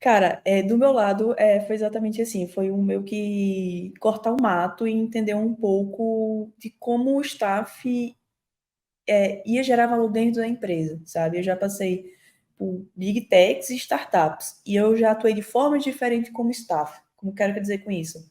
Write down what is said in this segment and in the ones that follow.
Cara, do meu lado, foi exatamente assim. Foi um meio que cortar o mato e entender um pouco de como o staff ia gerar valor dentro da empresa, sabe? Eu já passei por Big Techs e startups, e eu já atuei de forma diferente como staff. Como quero dizer com isso?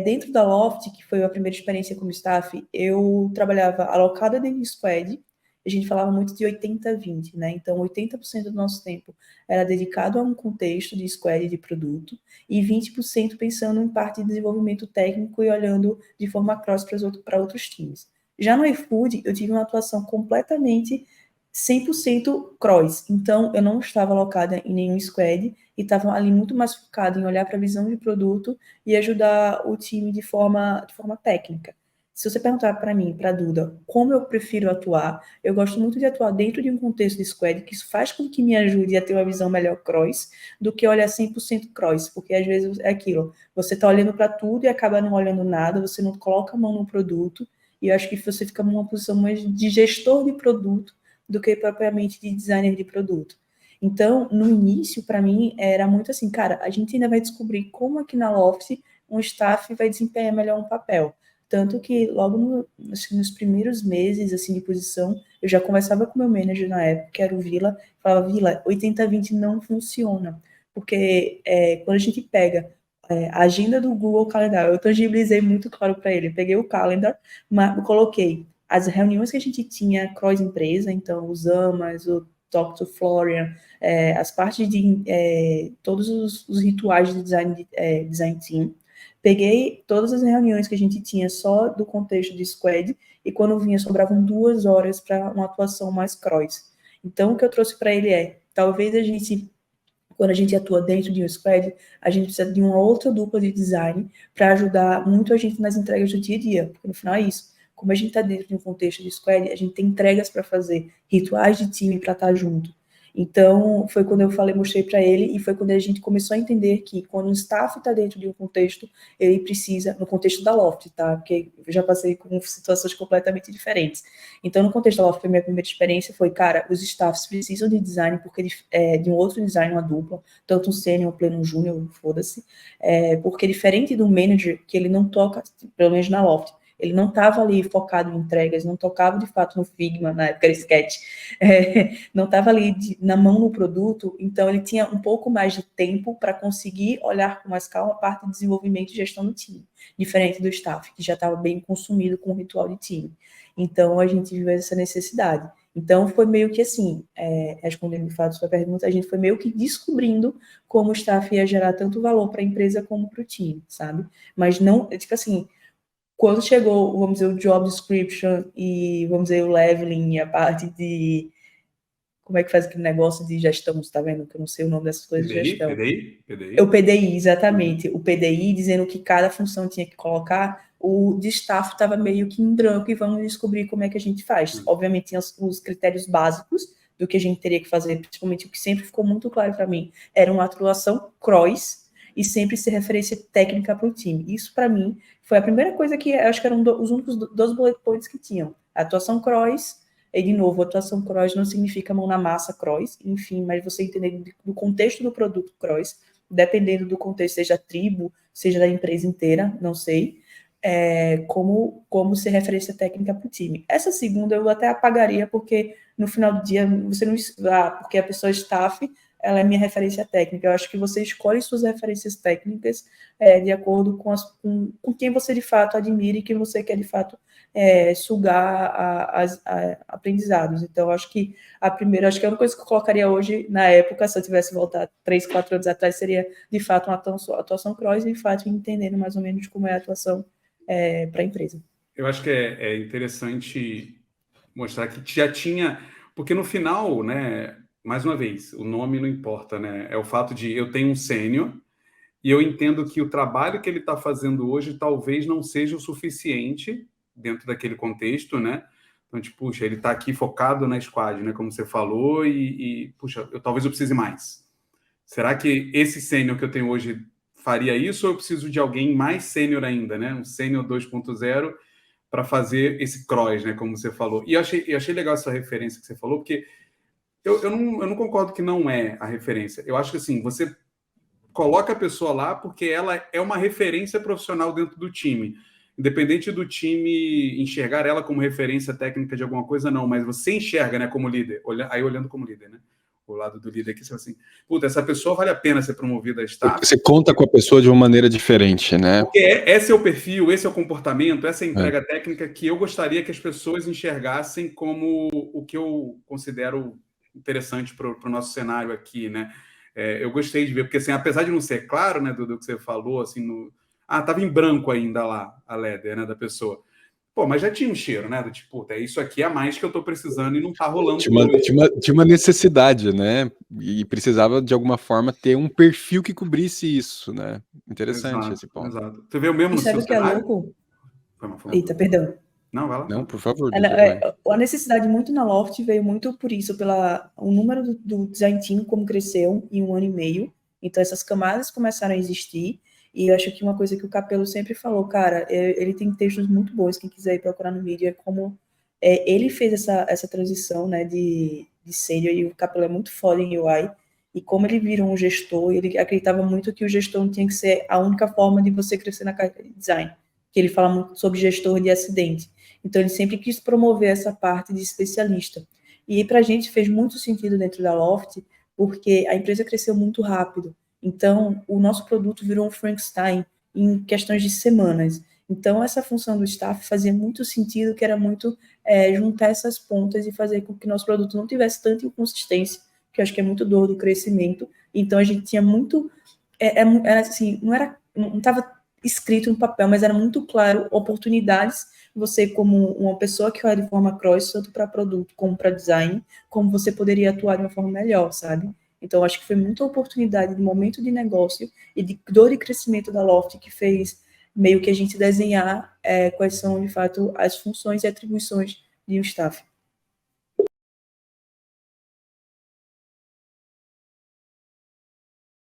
Dentro da Loft, que foi a primeira experiência como staff, eu trabalhava alocada dentro do squad. A gente falava muito de 80-20, né? Então, 80% do nosso tempo era dedicado a um contexto de squad de produto e 20% pensando em parte de desenvolvimento técnico e olhando de forma cross para outros times. Já no iFood, eu tive uma atuação completamente 100% cross. Então, eu não estava alocada em nenhum squad e estava ali muito mais focada em olhar para a visão de produto e ajudar o time de forma técnica. Se você perguntar para mim, para a Duda, como eu prefiro atuar, eu gosto muito de atuar dentro de um contexto de squad, que isso faz com que me ajude a ter uma visão melhor cross, do que olhar 100% cross, porque às vezes é aquilo, você está olhando para tudo e acaba não olhando nada, você não coloca a mão no produto, e eu acho que você fica numa posição mais de gestor de produto do que propriamente de designer de produto. Então, no início, para mim, era muito assim, cara, a gente ainda vai descobrir como aqui na Loft um staff vai desempenhar melhor um papel. Tanto que logo assim, nos primeiros meses assim de posição, eu já conversava com o meu manager na época, que era o Vila, falava, Vila, 80-20 não funciona. Porque quando a gente pega a agenda do Google Calendar, eu tangibilizei muito claro para ele. Peguei o calendar, coloquei as reuniões que a gente tinha cross-empresa, então os AMAs, o Talk to Florian, as partes de todos os rituais de design team. Peguei todas as reuniões que a gente tinha só do contexto de squad, e quando vinha, sobravam 2 horas para uma atuação mais cross. Então, o que eu trouxe para ele talvez a gente, quando a gente atua dentro de um squad, a gente precisa de uma outra dupla de design para ajudar muito a gente nas entregas do dia a dia, porque no final é isso. Como a gente está dentro de um contexto de squad, a gente tem entregas para fazer, rituais de time para estar junto. Então, foi quando eu falei, mostrei para ele, e foi quando a gente começou a entender que quando um staff está dentro de um contexto, ele precisa, no contexto da Loft, tá? Porque eu já passei com situações completamente diferentes. Então, no contexto da Loft, a minha primeira experiência foi, cara, os staffs precisam de design, porque de um outro design, uma dupla, tanto um sênior, um pleno, um júnior, foda-se, porque diferente do manager, que ele não toca, pelo menos na Loft, ele não estava ali focado em entregas, não tocava de fato no Figma, na época era Sketch, não estava ali na mão no produto, então ele tinha um pouco mais de tempo para conseguir olhar com mais calma a parte de desenvolvimento e gestão do time, diferente do staff, que já estava bem consumido com o ritual de time. Então, a gente viu essa necessidade. Então, foi meio que assim, respondendo de fato a sua pergunta, a gente foi meio que descobrindo como o staff ia gerar tanto valor para a empresa como para o time, sabe? Mas não, tipo assim, quando chegou, vamos dizer, o job description e, vamos dizer, o leveling e a parte de como é que faz aquele negócio de gestão, você tá vendo? Que eu não sei o nome dessas coisas de PDI? gestão. PDI? É o PDI? PDI, exatamente. O PDI dizendo que cada função tinha que colocar, o de staff estava meio que em branco e vamos descobrir como é que a gente faz. Obviamente, tinha os critérios básicos do que a gente teria que fazer, principalmente o que sempre ficou muito claro para mim, era uma atuação cross e sempre ser referência técnica para o time. Isso, para mim, foi a primeira coisa que eu acho que eram os únicos 2 bullet points que tinham. A atuação cross, e de novo, atuação cross não significa mão na massa cross, enfim, mas você entender do contexto do produto cross, dependendo do contexto, seja tribo, seja da empresa inteira, não sei, como ser referência técnica para o time. Essa segunda eu até apagaria, porque no final do dia você não. Porque a pessoa staff, ela é minha referência técnica. Eu acho que você escolhe suas referências técnicas de acordo com quem você de fato admira e quem você quer de fato sugar aprendizados. Então, acho que acho que a única coisa que eu colocaria hoje, na época, se eu tivesse voltado 3, 4 anos atrás, seria de fato uma atuação cross e de fato entendendo mais ou menos como é a atuação para a empresa. Eu acho que é interessante mostrar que já tinha, porque no final, né, mais uma vez, o nome não importa, né? É o fato de eu tenho um sênior e eu entendo que o trabalho que ele está fazendo hoje talvez não seja o suficiente dentro daquele contexto, né? Então, tipo, puxa, ele está aqui focado na squad, né? Como você falou, puxa, talvez eu precise mais. Será que esse sênior que eu tenho hoje faria isso ou eu preciso de alguém mais sênior ainda, né? Um sênior 2.0 para fazer esse cross, né? Como você falou. E eu achei legal essa referência que você falou, porque eu não concordo que não é a referência. Eu acho que, assim, você coloca a pessoa lá porque ela é uma referência profissional dentro do time. Independente do time enxergar ela como referência técnica de alguma coisa, não, mas você enxerga, né, como líder, aí olhando como líder, né? O lado do líder aqui, você fala assim, puta, essa pessoa vale a pena ser promovida a staff. Você conta com a pessoa de uma maneira diferente, né? Porque esse é o perfil, esse é o comportamento, essa é a entrega técnica que eu gostaria que as pessoas enxergassem como o que eu considero interessante para o nosso cenário aqui, né? Eu gostei de ver, porque assim, apesar de não ser claro, né, do que você falou, assim, tava em branco ainda lá, a leather, né, da pessoa. Pô, mas já tinha um cheiro, né? Do tipo, é isso aqui a mais que eu tô precisando e não tá rolando. Tinha uma necessidade, né? E precisava, de alguma forma, ter um perfil que cobrisse isso, né? Interessante esse ponto. Exato. Você vê o mesmo E no seu sabe o que é cenário? louco? Foi Eita, perdão. Não, vai lá. Não, por favor. A necessidade muito na Loft veio muito por isso, o número do design team, como cresceu em 1 ano e meio. Então, essas camadas começaram a existir. E eu acho que uma coisa que o Capello sempre falou, cara, ele tem textos muito bons, quem quiser ir procurar no vídeo, é como ele fez essa transição, né, de sênior, e o Capello é muito foda em UI, e como ele virou um gestor, ele acreditava muito que o gestor não tinha que ser a única forma de você crescer na carreira de design, que ele fala muito sobre gestor de acidente. Então, ele sempre quis promover essa parte de especialista. E para a gente fez muito sentido dentro da Loft, porque a empresa cresceu muito rápido. Então, o nosso produto virou um Frankenstein em questões de semanas. Então, essa função do staff fazia muito sentido, que era muito juntar essas pontas e fazer com que nosso produto não tivesse tanta inconsistência, que eu acho que é muito dor do crescimento. Então, a gente tinha muito... Era assim, não estava escrito no papel, mas era muito claro oportunidades, você como uma pessoa que olha de forma cross, tanto para produto como para design, como você poderia atuar de uma forma melhor, sabe? Então, acho que foi muita oportunidade de momento de negócio e de dor e crescimento da Loft que fez meio que a gente desenhar quais são, de fato, as funções e atribuições de um staff.